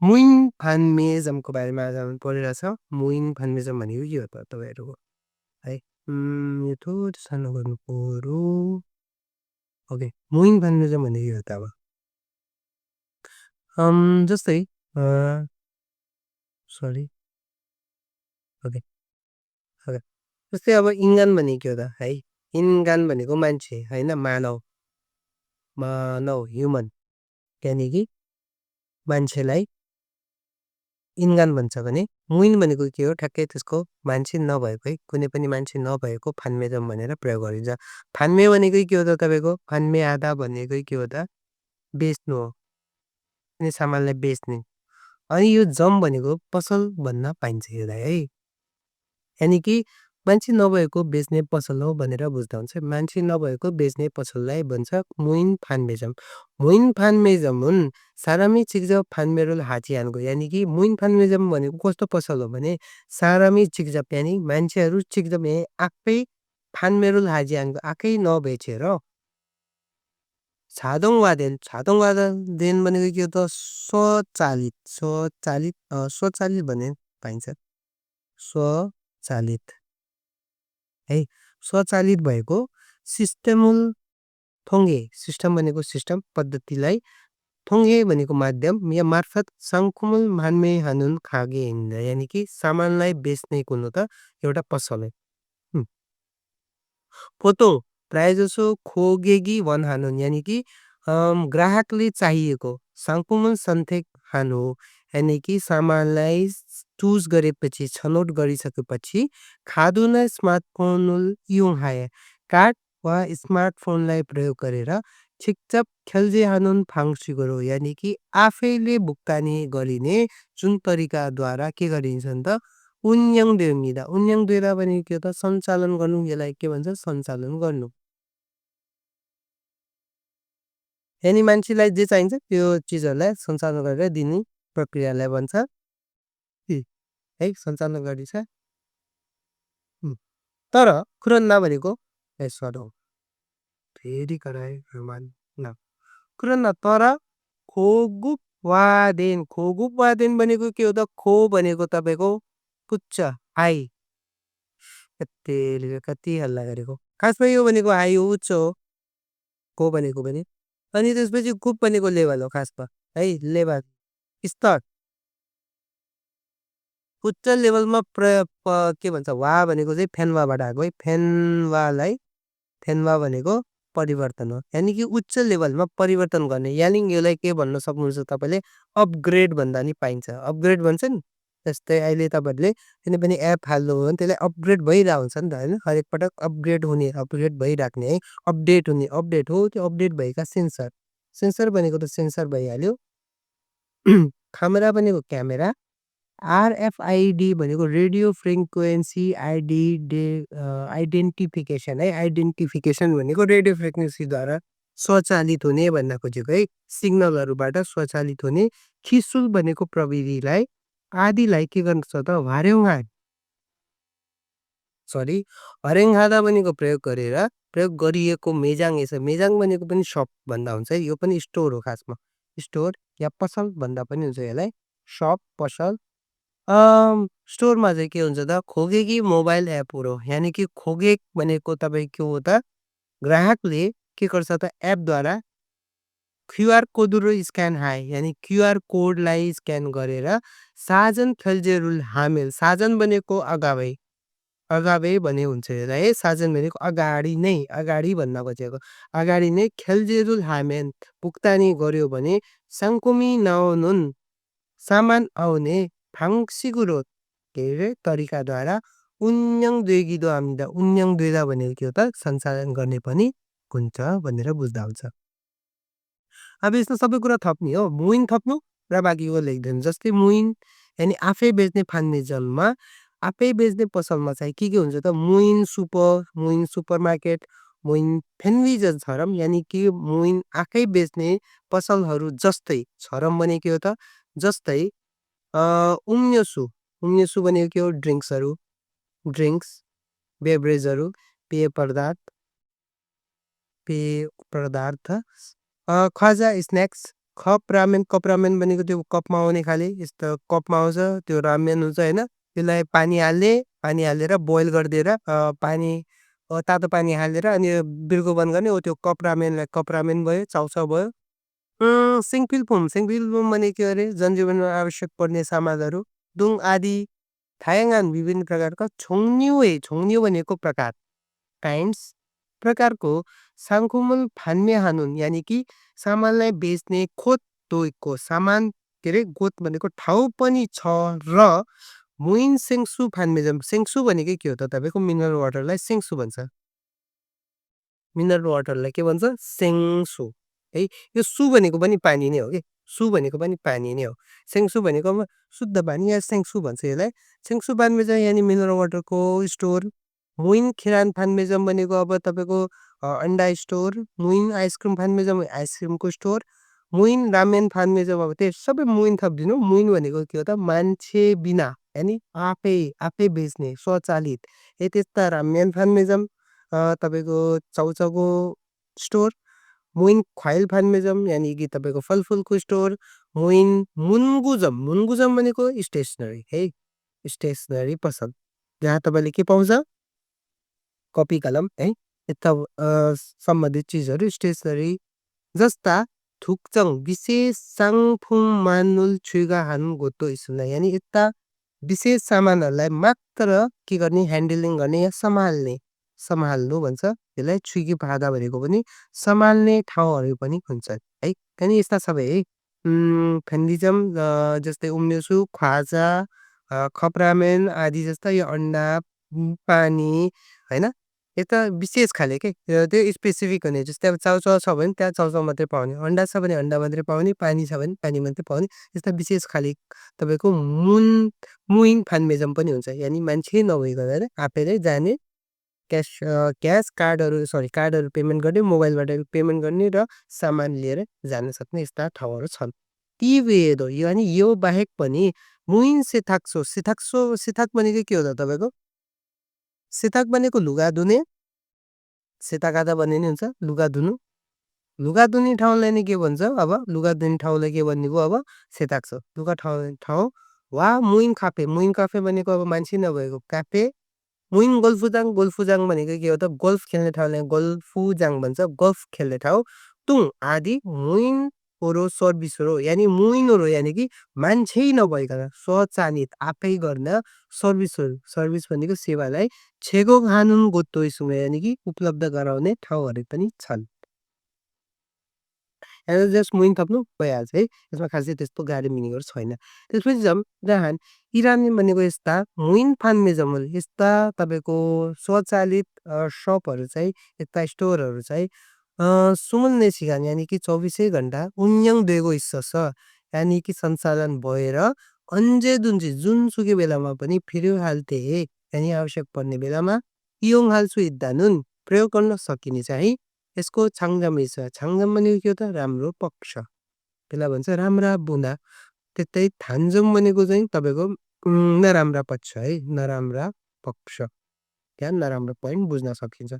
मुइन फानमेजमको बारेमा आज हामी पढिरहेको छौँ। मुइन फानमेजम भनेको के हो त तपाईँहरूको है? यो थोरै सानो गर्नुपऱ्यो। ओके, मुइन फानमेजम भनेको के हो त अब? जस्तै अ, सरी ओके, ओके। जस्तै अब इन्गान भनेको के हो त है? इन्गान भनेको मान्छे होइन मानव, ह्युमन यानि कि मान्छेलाई इन्गान भन्छ भने मुइन भनेको के हो? ठ्याक्कै त्यसको मान्छे नभएको है, कुनै पनि मान्छे नभएको फानमेजम भनेर प्रयोग गरिन्छ। फान्मे भनेकै के हो त तपाईँको? फान्मे आधा भनेकै के हो त? बेच्नु हो। कुनै सामानलाई बेच्ने। अनि यो जम भनेको पसल भन्न पाइन्छ यसलाई है। यानि कि मान्छे नभएको बेच्ने पसल हो भनेर बुझ्दा हुन्छ। मान्छे नभएको बेच्ने पसललाई भन्छ मुइन फानमेजम। मुइन फानमेजम हुन् सारामी चिक्जब फानमेरुल हाचियानको यानि कि मुइन फानमेजम भनेको कस्तो पसल हो भने सारामी चिक्जब यानि मान्छेहरू चिक्जब आफै फानमेरुल हाजियानको आफै नबेचेर छादोङ वादेन भनेको के हो त स्वचालित भने पाइन्छ। स्वचालित है स्वचालित भएको सिस्टमुल थोङ्गे सिस्टम भनेको सिस्टम पद्धतिलाई थोङ्गे भनेको माध्यम या मार्फत सङ्कुमुल मान्मे हानुन खागे हिँड्छ यानि कि सामानलाई बेच्ने कुनो त एउटा पसल हो। पोतो प्रायजसो खोगेगी वन हानुन यानि कि ग्राहकले चाहिएको सङ्कुमुल सन्थेक हानु यानि कि सामानलाई चुज गरेपछि छनौट गरिसकेपछि खादुन स्मार्टफोन युङ हाए कार्ड वा स्मार्टफोनलाई प्रयोग गरेर छिकचप खेल्जे हानुन फाङ्सी गरो यानि कि आफैले भुक्तानी गरिने जुन तरिकाद्वारा के गरिन्छ त उन्याङदेउनिदा उन्याङदेउरा भनेको के हो त सञ्चालन गर्नु यसलाई के भन्छ सञ्चालन गर्नु। यानि मान्छेलाई जे चाहिन्छ त्यो चिजहरूलाई सञ्चालन गरेर दिने प्रक्रियालाई भन्छ ती है सञ्चालन गरिन्छ। तर खुरन्ना भनेको सर हो फेरि कराए रुमान न खुरन्ना तर खोगुप वादेन भनेको के हो त खो भनेको तपाईँको पुच्च हाई कति हल्ला गरेको खासमा यो भनेको हाई हो उच्च हो को भनेको पनि अनि त्यसपछि गुप भनेको लेभल हो खासमा है लेभल स्तर उच्च लेभलमा के भन्छ वा भनेको चाहिँ फेन्वाबाट आएको है फेन्वा भनेको परिवर्तन हो यानि कि उच्च लेभलमा परिवर्तन गर्ने यानि यसलाई के भन्न सक्नुहुन्छ तपाईँले अपग्रेड भन्दा नि पाइन्छ अपग्रेड भन्छ नि जस्तै अहिले तपाईँहरूले कुनै पनि एप हाल्नुभयो भने त्यसलाई अपग्रेड भइरहेको हुन्छ नि त होइन हरेक पटक अपग्रेड भइराख्ने है अपडेट हो त्यो अपडेट भएका सेन्सर भनेको त सेन्सर भइहाल्यो क्यामेरा भनेको क्यामेरा आरएफआइडी भनेको रेडियो फ्रिक्वेन्सी आइडेन्टिफिकेसन है आइडेन्टिफिकेसन भनेको रेडियो फ्रिक्वेन्सीद्वारा स्वचालित हुने भन्न खोजेको है सिग्नलहरूबाट स्वचालित हुने खिसुल भनेको प्रविधिलाई आदिलाई के गर्छ त हरेङहादा भनेको प्रयोग गरिएको मेजाङ भनेको पनि सप भन्दा हुन्छ है यो पनि स्टोर हो खासमा स्टोर या पसल भन्दा पनि हुन्छ यसलाई सप पसल स्टोरमा चाहिँ के हुन्छ त खोगेकी मोबाइल एपहरू हो यानि कि खोगेक भनेको तपाईँ के हो त ग्राहकले के गर्छ त एपद्वारा क्युआर कोडहरू स्क्यान हाए यानि क्युआर कोडलाई स्क्यान गरेर साजन खेल्जेरुल हामेल साजन भनेको अगावै भने हुन्छ यसलाई है साजन भनेको अगाडि भन्न खोजेको अगाडि नै खेल्जेरुल हामेन भुक्तानी गर्यो भने सङ्कुमी नआउनुन सामान आउने फाङ्सिगुरो के अरे तरिकाद्वारा उन्याङ द्वेदा भनेको के हो त सञ्चालन गर्ने पनि हुन्छ भनेर बुझ्दा हुन्छ। अब यसमा सबै कुरा थप्ने हो मुइन थप्नु र बाँकीको लेखिदिनु जस्तै मुइन यानि आफै बेच्ने फार्मेजममा आफै बेच्ने पसलमा चाहिँ के हुन्छ त मुइन सुपर मार्केट मुइन फेन्विजन छरम यानि कि मुइन आफै बेच्ने पसलहरू जस्तै छरम भने के हो त जस्तै उम्यसु भनेको के हो ड्रिङ्क्स बेभरेजहरू पेय पदार्थ खजा स्न्याक्स कप रामेन भनेको त्यो कपमा आउने खाले यस्तो कपमा आउँछ त्यो रामेन हुन्छ होइन त्यसलाई पानी हालेर बोइल गरिदिएर पानी तातो पानी हालेर अनि बिर्को बन्द गर्ने त्यो कप रामेन भयो चाउचाउ भयो सेङ्पिलफोम भनेको के अरे जनजीवनमा आवश्यक पर्ने सामानहरू दुङ आदि थायंगान विभिन्न प्रकारका छोङ्न्यु भनेको प्रकार काइन्ड्स प्रकारको साङ्कुमल फान्मे हानुन यानि कि सामानलाई बेच्ने खोत तोइको सामान के अरे गोत भनेको ठाउँ पनि छ र मुइन सेङ्सु फान्मेजम सेङ्सु भनेको के हो त तपाईँको मिनरल वाटरलाई सेङ्सु भन्छ मिनरल वाटरलाई के भन्छ सेङ्सु है यो सु भनेको पनि पानी नै हो कि सु भनेको पनि पानी नै हो सेङ्सु भनेको अब शुद्ध पानी या सेङ्सु भन्छ यसलाई सेङ्सु फान्मेजम यानि मिनरल वाटरको स्टोर मुइन खिरान फान्मेजम भनेको अब तपाईँको अन्डा store Muin ice cream फान्मेजम आइसक्रिमको store Muin ramen फान्मेजम अब त्यो सबै मुइन थपिदिनु मुइन भनेको के हो त मान्छे बिना यानि आफै बेच्ने स्वचालित त्यस्ता रामेन फान्मेजम तपाईँको चाउचाउको स्टोर मुइन ख्वाइल फान्मेजम यानि कि तपाईँको फलफुलको स्टोर मुन्गुजम भनेको स्टेसनरी है स्टेसनरी पसल जहाँ तपाईँले के पाउँछ कपी कलम है यता सम्बन्धित चिजहरू स्टेसनरी जस्ता थुक्चङ विशेष साङफुङ मानुल छुइगा हानुन गोतो इसुना यानि यता विशेष सामानहरूलाई मात्र के गर्ने ह्यान्डलिङ गर्ने या सम्हाल्नु भन्छ त्यसलाई छुइगी पादा भनेको पनि सम्हाल्ने ठाउँहरू पनि हुन्छन् है अनि यस्ता सबै है फेन्डिजम जस्तै उम्नेसु ख्वाजा खपरामेन आदि जस्ता यो अन्डा पानी होइन यता विशेष खाले के त्यो स्पेसिफिक हुने जस्तै अब चाउचाउ छ भने त्यहाँ चाउचाउ मात्रै पाउने अन्डा छ भने अन्डा मात्रै पाउने पानी छ भने पानी मात्रै पाउने यस्ता विशेष खाले तपाईँको मुइन फान्मेजम पनि हुन्छ यानि मान्छे नभइकन आफैले जाने क्यास कार्डहरू पेमेन्ट गर्ने मोबाइलबाट पेमेन्ट गर्ने र सामान लिएर जान सक्ने यस्ता ठाउँहरू छन् ती वेदो यानि यो बाहेक पनि मुइन सिथाक भनेको के हो त तपाईँको सिथाक भनेको लुगा धुने सेताकादा भन्ने नि हुन्छ लुगा धुने ठाउँलाई नै के भन्छ अब लुगा धुने ठाउँलाई के भन्नेको अब सेताक छ लुगा ठाउँ वा मुइन काफे भनेको अब मान्छे नभएको काफे मुइन गोल्फुजाङ भनेको के हो त गोल्फ खेल्ने ठाउँलाई गोल्फुजाङ भन्छ गोल्फ खेल्ने ठाउँ तुङ आदि मुइन ओरो सर्भिसहरू यानि मुइनहरू यानि कि मान्छे नभइकन स्वचालित आफै गर्न सर्भिस भनेको सेवालाई छेगो हानुन गोतो इसुमा यानि कि उपलब्ध गराउने ठाउँहरू पनि छन् यहाँ जस्ट मुइन थप्नु भइहाल्छ है यसमा खासै त्यस्तो गाह्रो मिनिङहरू छैन त्यसपछि जाउँ जहाँ इरानी भनेको यस्ता मुइन फान्मेजमहरू यस्ता तपाईँको स्वचालित सपहरू चाहिँ यस्ता स्टोरहरू चाहिँ सुमुल्ने सिगान यानि कि 24 घन्टा उन्यङ देगो हिस्सा छ यानि कि सञ्चालन भएर जुनसुकै बेलामा पनि फिर्यो हाल्थे यानि आवश्यक पर्ने बेलामा इयोङ हाल्सु इद्दानुन प्रयोग गर्न सकिने चाहिँ यसको छाङजाम छ छाङजाम भनेको के हो त राम्रो पक्ष त्यसलाई भन्छ राम्रा बुँदा त्यस्तै थान्जम भनेको चाहिँ तपाईँको नराम्रा पक्ष है नराम्रा पक्ष त्यहाँ नराम्रो पोइन्ट बुझ्न सकिन्छ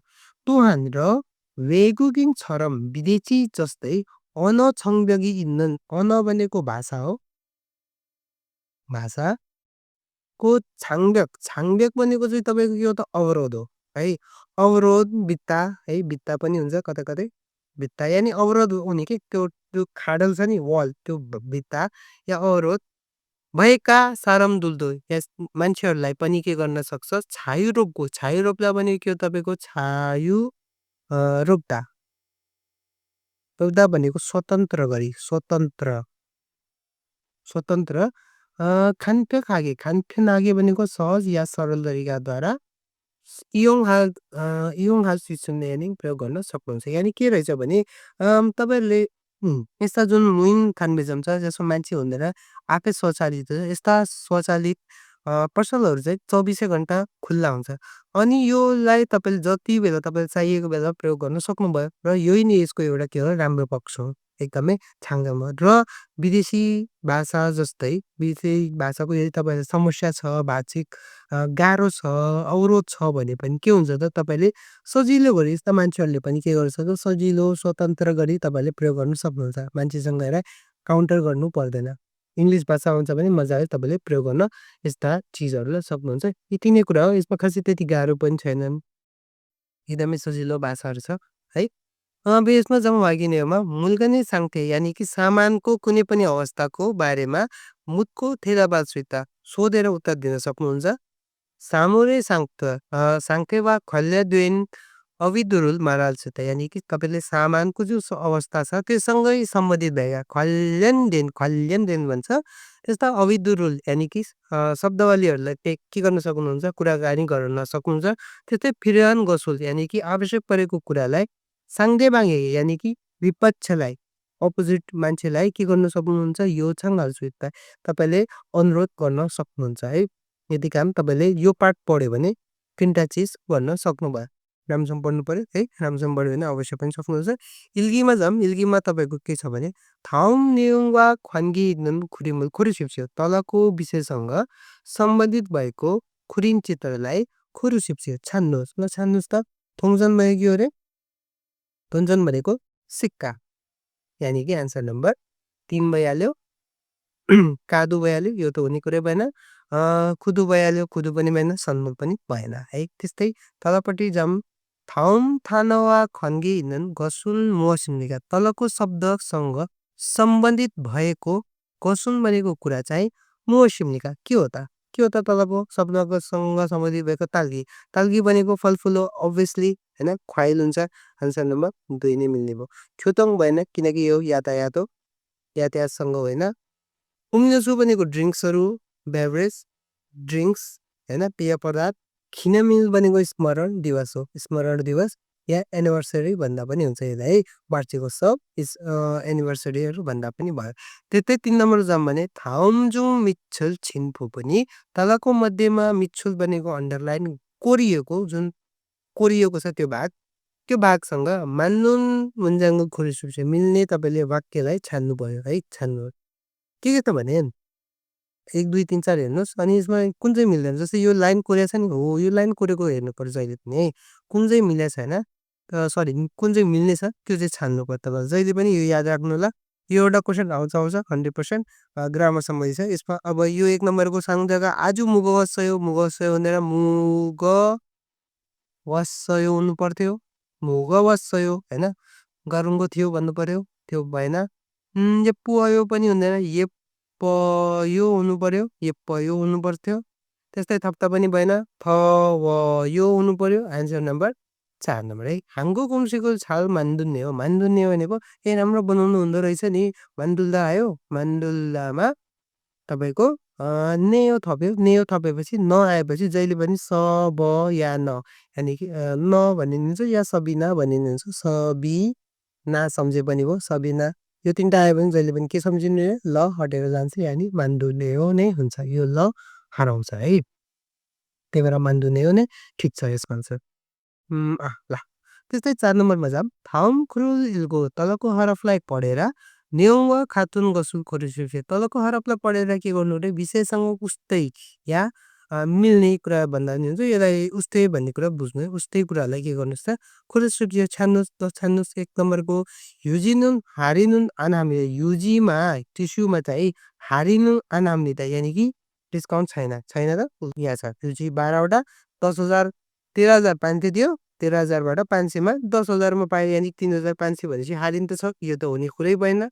तुहान र वेगुगिङ छरम विदेशी जस्तै अन छङ्ब्यगी इन्नन अन भनेको भाषा हो भाषाको छाङब्यक भनेको चाहिँ तपाईँको के हो त अवरोध हो है अवरोध भित्ता पनि हुन्छ कतै कतै भित्ता यानि अवरोध हुने कि त्यो खाडल छ नि वल त्यो भित्ता या अवरोध भएका सारम दुल्दो यस मान्छेहरूलाई पनि के गर्न सक्छ छायु रोप्दा भनेको के हो तपाईँको छायु रोप्दा भनेको स्वतन्त्र खान्थे नागे भनेको सहज या सरल तरिकाद्वारा इयोङ हाल सिस्टमले यानि प्रयोग गर्न सक्नुहुन्छ यानि के रहेछ भने तपाईँहरूले यस्ता जुन मुइन खानबेजम छ जसमा मान्छे हुँदैन आफै स्वचालित यस्ता स्वचालित पसलहरू चाहिँ 24 घन्टा खुल्ला हुन्छ अनि योलाई तपाईँले जति बेला तपाईँले चाहिएको बेला प्रयोग गर्न सक्नुभयो र यही नै यसको एउटा के हो राम्रो पक्ष हो एकदमै छाङ्गाम हो र विदेशी भाषा जस्तै विदेशी भाषाको यदि तपाईँलाई समस्या छ भाषिक गाह्रो छ अवरोध छ भने पनि के हुन्छ त तपाईँले सजिलो गरी यस्ता मान्छेहरूले पनि के गर्छ त सजिलो स्वतन्त्र गरी तपाईँले प्रयोग गर्न सक्नुहुन्छ मान्छेसँग हेर काउन्टर गर्नु पर्दैन। इङ्ग्लिस भाषा आउँछ भने मजाले तपाईँले प्रयोग गर्न यस्ता चिजहरूलाई सक्नुहुन्छ। यति नै कुरा हो, यसमा खासै त्यति गाह्रो पनि छैनन्। एकदमै सजिलो भाषाहरू छ है। अब यसमा जब वागिनेमा मूल्गने साङ्थे यानि कि सामानको कुनै पनि अवस्थाको बारेमा मुतको थेराबास्रिता सोधेर उत्तर दिन सक्नुहुन्छ। सामुरे साङ्थे वा खल्यद्वेन अविदुरुल माराल्छिता यानि कि तपाईँले सामानको जो अवस्था छ त्योसँगै सम्बन्धित भएका खल्यनदेन भन्छ त्यस्ता अविदुरुल यानि कि शब्दावलीहरूलाई के गर्न सक्नुहुन्छ, कुराकानी गर्न सक्नुहुन्छ। त्यस्तै फिरहान गसुल यानि कि आवश्यक परेको कुरालाई साङ्देबाङ्गे यानि कि विपक्षलाई अपोजिट मान्छेलाई के गर्न सक्नुहुन्छ, यो छाङ्गाल्छुता तपाईँले अनुरोध गर्न सक्नुहुन्छ है। यदि काम तपाईँले यो पाठ पढ्यो भने 3टा चिज गर्न सक्नुभयो। राम्रोसँग पढ्नु पर्यो है, राम्रोसँग पढ्यो भने अवश्य पनि सक्नुहुन्छ। इल्गीमा जाऊँ, इल्गीमा तपाईँको के छ भने थाउम नियुङ वा ख्वान्गी नुन खुरिमुल खुरुसिप्स्यो तलको विषयसँग सम्बन्धित भएको खुरिन चित्रलाई खुरुसिप्स्यो छान्नुहोस्। ल छान्नुहोस् त। थोङजन भएको के हो अरे? थोङजन भनेको सिक्का यानि कि आन्सर नम्बर 3 भइहाल्यो। कादु भइहाल्यो, यो त हुने कुरै भएन। खुदु भइहाल्यो, खुदु पनि भएन, सन्मुल पनि भएन है। त्यस्तै तलपट्टि जाऊँ, थाउम थानवा खन्गी हिँडन गसुल मोसिमनिका तलको शब्दसँग सम्बन्धित भएको गसुल भनेको कुरा चाहिँ मोसिमनिका के हो त? के हो त तलको शब्दसँग सम्बन्धित भएको ताल्गी? ताल्गी भनेको फलफुल हो अभियसली हैन, ख्वाइल हुन्छ। आन्सर नम्बर 2 नै मिल्ने भयो। ख्योतोङ भएन किनकि यो यातायात हो, यातायातसँग होइन। उम्यसु भनेको ड्रिङ्क्सहरू, बेभरेज, ड्रिङ्क्स हैन, पेय पदार्थ। खिनमिल भनेको स्मरण दिवस हो, स्मरण दिवस या एनिभर्सरी भन्दा पनि हुन्छ यसलाई है। वार्षिकोत्सव एनिभर्सरीहरू भन्दा पनि भयो। त्यस्तै 3 नम्बर जाऊँ भने थाउमजुङ मिच्छल छिन्फु पनि तलको मध्येमा मिच्छुल भनेको अन्डरलाइन कोरिएको जुन कोरिएको छ त्यो भागसँग मान्नुन मुन्जाङ्गु खुरिसुप्से मिल्ने तपाईँले वाक्यलाई छान्नु पर्यो है। छान्नु के त भने 1 2 3 4 हेर्नुहोस् अनि यसमा कुन चाहिँ मिल्दैन। जस्तै यो लाइन कोरेको छ नि, हो यो लाइन कोरेको हेर्नुपर्छ जहिले पनि है। कुन चाहिँ मिलेको छैन, सरी कुन चाहिँ मिल्ने छ त्यो चाहिँ छान्नु पर्छ तपाईँले। जहिले पनि यो याद राख्नु होला। यो एउटा क्वेसन आउँछ 100% ग्रामर सम्बन्धी छ। यसमा अब यो 1 नम्बरको साङ्जागा आजु मुग वस्सयो भनेर मुग वस्सयो हुनु पर्थ्यो, मुग वस्सयो हैन। गरुङ्गो थियो भन्नु पर्यो, त्यो भएन। पुयो पनि हुँदैन, यो हुनु पर्यो, यो हुनु पर्थ्यो। त्यस्तै थप्ता पनि भएन, यो हुनु पर्यो। आन्सर नम्बर 4 नम्बर है। हाङ्गो कुम्सीको छाल मान्दुन्ने हो। मान्दुन्ने भनेको राम्रो बनाउनु हुँदो रहेछ नि। मान्डुल्दा आयो, मान्डुल्दामा तपाईँको नेयो थप्यो, नेयो थपेपछि न आएपछि जहिले पनि स ब या न यानि कि न भनिदिन्छ या सबिना भनिदिन्छ। सबिना सम्झे पनि भयो, सबिना। यो 3टा आयो भने जहिले पनि के सम्झिनु, ल हटेर जान्छ यानि मान्डुनेयो नै हुन्छ। यो ल हराउँछ है। त्यही भएर मान्डुनेयो नै ठिक छ यसमा आन्सर। ल त्यस्तै 4 नम्बरमा जाऊँ। थाउम खुरुल इल्गो तलको हरफलाई पढेर नेउङ खातुन गसुल खोरिसुफे तलको हरफलाई पढेर के गर्नु रे विषयसँग उस्तै या मिल्ने कुरा भन्दा नि हुन्छ। यसलाई उस्तै भन्ने कुरा बुझ्नु है। उस्तै कुरालाई के गर्नुहोस् त खोरिसुफे छान्नुहोस्। त छान्नुहोस् 1 नम्बरको युजिनुन हारिनुन अनामी युजीमा टिस्युमा चाहिँ हारिनुन अनाम्निता यानि कि डिस्काउन्ट छैन। छैन त यहाँ छ युजी 12 वटा 10,000 13,500 दियो। 13,000 बाट 500 मा 10,000 मा पायो यानि 3,500 भनेपछि हारिन त छ, यो त हुने कुरै भएन।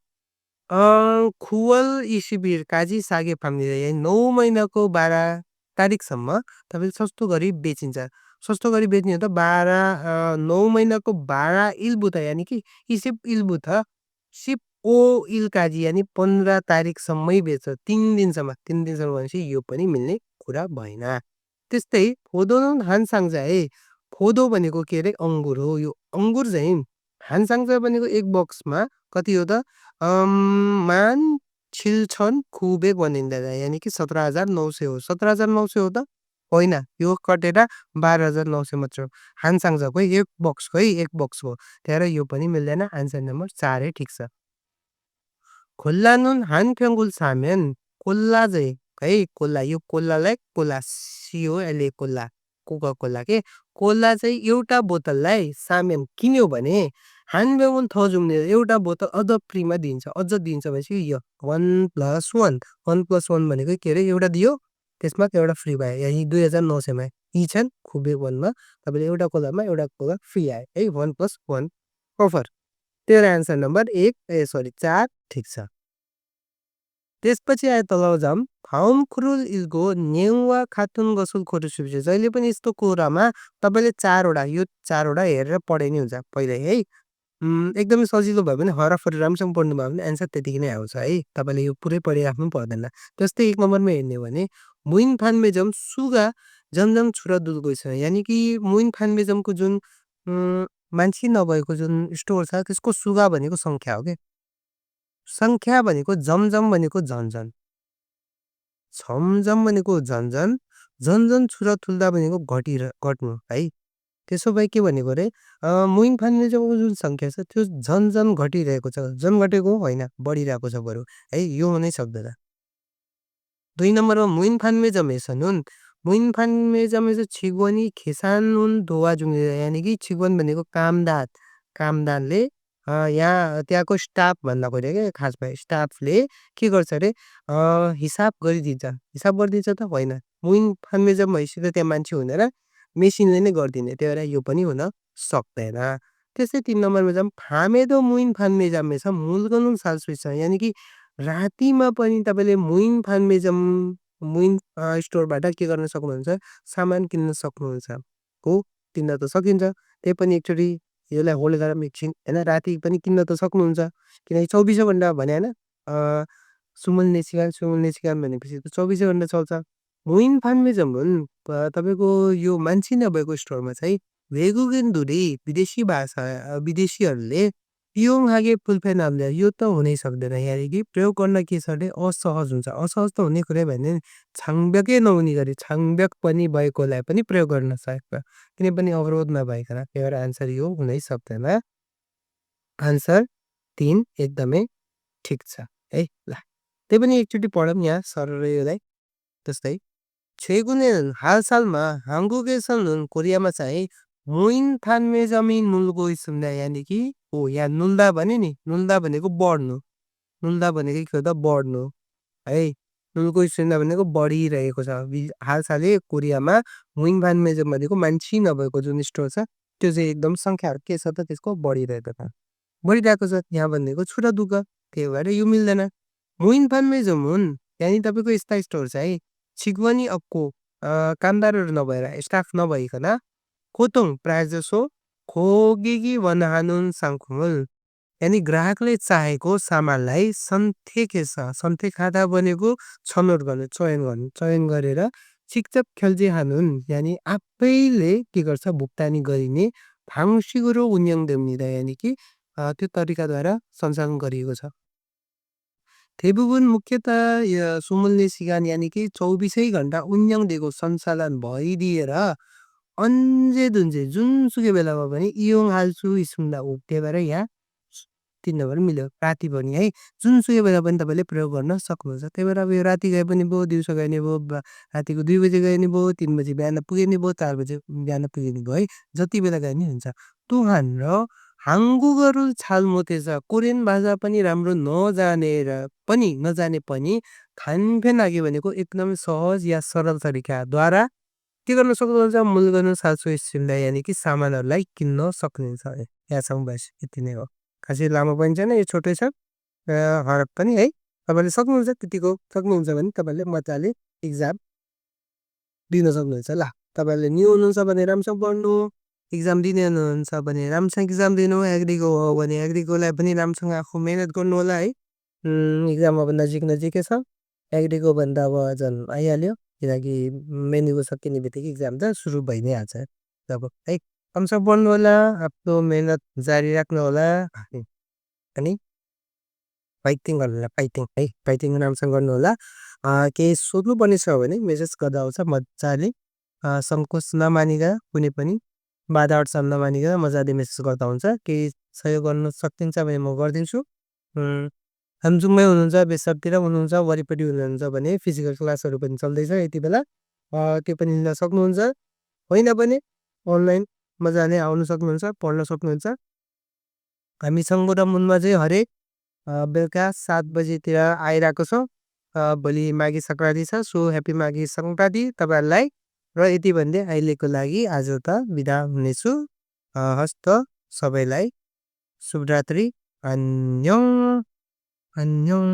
खुवल इसिबिर काजी सागे फाम्निदा यानि 9 महिनाको 12 तारिकसम्म तपाईँले सस्तो गरी बेचिन्छ। सस्तो गरी बेच्ने हो त 9 महिनाको 12 इल्बुता यानि कि इसिप इल्बुता सिप ओ इल काजी यानि 15 तारिकसम्मै बेच्छ। 3 दिनसम्म भनेपछि यो पनि मिल्ने कुरा भएन। त्यस्तै फोदोन हानसाङ्जा है। फोदो भनेको के अरे अङ्गुर हो। यो अङ्गुर चाहिँ हानसाङ्जा भनेको एक बक्समा कति हो त मान छिल्छन खुबेक भनिँदा यानि कि 17,900 हो। 17,900 हो त होइन, यो कटेर 12,900 मात्र हो। हानसाङ्जाको एक बक्सको है, एक बक्स हो। त्यही भएर यो पनि मिल्दैन। आन्सर नम्बर 4 है ठिक छ। खोल्लानुन हानफ्याङ्गुल सामेन कोल्ला चाहिँ है, कोल्ला यो कोल्लालाई कोल्ला COLA कोल्ला कोका कोल्ला के कोल्ला चाहिँ एउटा बोतललाई सामेन किन्यो भने हानब्याउन थ जुम्ने एउटा बोतल अझ फ्रीमा दिन्छ। अझ दिन्छ भनेपछि यो 1+1 1+1 भनेको के अरे एउटा दियो त्यसमा एउटा फ्री भयो। यही 2900 मा इच एन्ड खुबे वनमा तपाईँले एउटा कोलामा एउटा कोला फ्री आयो है 1+1 अफर। तेरो एन्सर नम्बर 1 सरी 4 ठिक छ। त्यसपछि आयो तल जाम फाउमक्रुल इल्गो नेउवा खातुन गसुल खोटुसुबिसे जहिले पनि यस्तो कुरामा तपाईँले 4 वटा यो 4 वटा हेरेर पढे नि हुन्छ पहिल्यै है। एकदमै सजिलो भयो भने हराफरी राम्रोसँग पढ्नु भयो भने एन्सर त्यतिकै नै आउँछ है। तपाईँले यो पुरै पढिराख्नु पर्दैन। जस्तै 1 नम्बरमा हेर्ने हो भने मुइन फान्मेजम सुगा जमजम छुरा दुलगोइ छ। यानि कि मुइन फान्मेजमको जुन मान्छे नभएको जुन स्टोर छ त्यसको सुगा भनेको सङ्ख्या हो के। सङ्ख्या भनेको जमजम भनेको झन्झन, छमजम भनेको झन्झन, झन्झन छुरा थुल्दा भनेको घट्नु है। त्यसो भए के भनेको रे मुइन फान्मेजमको जुन सङ्ख्या छ त्यो झन्झन घटिरहेको छ। झन घटेको होइन बढिरहेको छ बरु है यो हुनै सक्दैन। 2 नम्बरमा मुइन फान्मेजमेसनुन मुइन फान्मेजमेस छिगवनी खेसानुन दोवा जुङ्गे यानि कि छिगवन भनेको कामदार कामदारले यहाँ त्यहाँको स्टाफ भन्दा खोजेँ के खासमा स्टाफले के गर्छ अरे हिसाब गरिदिन्छ। हिसाब गरिदिन्छ त होइन। मुइन फान्मेजम भएपछि त त्यहाँ मान्छे हुँदैन मेसिनले नै गरिदिने त्यही भएर यो पनि हुन सक्दैन। त्यस्तै 3 नम्बरमा जाऊँ फामेदो मुइन फान्मेजमेस मुल्गनुन सालसुइस यानि कि रातिमा पनि तपाईँले मुइन फान्मेजम मुइन स्टोरबाट के गर्न सक्नुहुन्छ सामान किन्न सक्नुहुन्छ। हो किन्न त सकिन्छ त्यही पनि एकचोटि यसलाई होल्ड गरौँ एकछिन होइन राति पनि किन्न त सक्नुहुन्छ किनकि 24 घन्टा भने होइन सुमुल नेसिगान भनेपछि त 24 घन्टा चल्छ। मुइन फान्मेजम हुन् तपाईँको यो मान्छे नभएको स्टोरमा चाहिँ वेगुगेन्दुरी विदेशी भाषा विदेशीहरूले पियोङ हागे फुलफे नामले यो त हुनै सक्दैन। यानि कि प्रयोग गर्न के छ अरे असहज हुन्छ। असहज त हुने कुरै भने छाङब्याकै नहुने गरी छाङब्याक पनि भएकोलाई पनि प्रयोग गर्न सक्छ कुनै पनि अवरोध नभइकन त्यही भएर आन्सर यो हुनै सक्दैन। आन्सर 3 एकदमै ठिक छ है ल। त्यही पनि एकचोटि पढौँ यहाँ सरर योलाई जस्तै 최근에는 हालसालमा 한국에서는 कोरियामा चाहिँ मुइन फान्मेजम이 놀고 있습니다। यानि कि हो यहाँ नुल्दा भने नि नुल्दा भनेको बढ्नु नुल्दा भनेको के हो त बढ्नु है। नुल्को स्ट्रेन्थ भनेको बढिरहेको छ। हालसालै कोरियामा मुइन फान्मेजम भनेको मान्छे नभएको जुन स्टोर छ त्यो चाहिँ एकदम सङ्ख्याहरू के छ त त्यसको बढिरहेको छ। बढिरहेको छ यहाँ भनेको छुरा दुःख त्यही भएर यो मिल्दैन। मुइन फान्मेजम हुन् यानि तपाईँको यस्ता स्टोर चाहिँ छिगवनी अक्को कामदारहरू नभएर स्टाफ नभइकन खोतोङ प्रायः जसो खोगेगी वनहानुन साङखुमुल यानि ग्राहकले चाहेको सामानलाई सन्थेखादा बनेको छनौट गर्नु चयन गरेर चिकचप खेल्जे हानुन यानि आफैले के गर्छ भुक्तानी गरिने भाङसिगुरो उन्यङ देम्निदा यानि कि त्यो तरिकाद्वारा सञ्चालन गरिएको छ। 대부분 मुख्यतः सुमुल्ने सिगान यानि कि 24 घन्टा उन्यङ दिएको सञ्चालन भइदिएर अन्जेदुन्जे जुनसुकै बेलामा पनि इयोङ हाल्छु स्कुन्दा हो त्यही भएर यहाँ 3 नम्बर मिल्यो राति पनि है जुनसुकै बेला पनि तपाईँले प्रयोग गर्न सक्नुहुन्छ। त्यही भएर अब यो राति गए पनि भयो दिउँसो गए नि भयो रातिको 2 बजे गए नि भयो 3 बजे बिहान पुगे नि भयो 4 बजे बिहान पुगे नि भयो है जति बेला गए नि हुन्छ। तुहान र 한국어를 잘 못해서 कोरियन भाषा पनि राम्रो नजाने पनि 간편하게 भनेको एकदमै सहज या सरल तरिकाद्वारा के गर्न सक्नुहुन्छ मुल्गन साल्सो स्ट्रिमलाई यानि कि सामानहरूलाई किन्न सक्नुहुन्छ। यहाँसम्म बस यति नै हो। खासै लामो पनि छैन यो छोटै छ हरफ पनि है तपाईँले सक्नुहुन्छ त्यतिको सक्नुहुन्छ भने तपाईँले मजाले इक्जाम दिन सक्नुहुन्छ। ल तपाईँले न्यू हुनुहुन्छ भने राम्रोसँग पढ्नु इक्जाम दिने हुनुहुन्छ भने राम्रोसँग इक्जाम दिनु एग्रीको हो भने एग्रीकोलाई पनि राम्रोसँग आफू मेहनत गर्नु होला है। इक्जाम अब नजिकै छ एग्रीको भन्दा अब झन् आइहाल्यो किनकि मेनुको सकिने बित्तिकै इक्जाम त सुरु भइ नै हाल्छ अब है। राम्रोसँग पढ्नु होला आफ्नो मेहनत जारी राख्नु होला अनि फाइटिङ गर्नु होला फाइटिङ है फाइटिङ राम्रोसँग गर्नु होला। केही सोध्नुपर्ने छ भने मेसेज गर्दा आउँछ मजाले सङ्कोच नमानिकन कुनै पनि बाधा अड्चन नमानिकन मजाले मेसेज गर्दा हुन्छ। केही सहयोग गर्न सकिन्छ भने म गरिदिन्छु। हाम्रोमै हुनुहुन्छ बेसरतिर हुनुहुन्छ वरिपरि हुनुहुन्छ भने फिजिकल क्लासहरू पनि चल्दैछ यति बेला त्यो पनि लिन सक्नुहुन्छ होइन भने अनलाइन मजाले आउन सक्नुहुन्छ पढ्न सक्नुहुन्छ। हामी सङ्गोटामुनमा चाहिँ हरेक बेलुका 7 बजेतिर आइरहेको छौँ। भोलि माघे सङ्क्रान्ति छ। सो ह्याप्पी माघे सङ्क्रान्ति तपाईँहरूलाई। र यति भन्दै अहिलेको लागि आज त बिदा हुनेछु। हस् त सबैलाई शुभरात्रि। अन्योङ अन्योङ।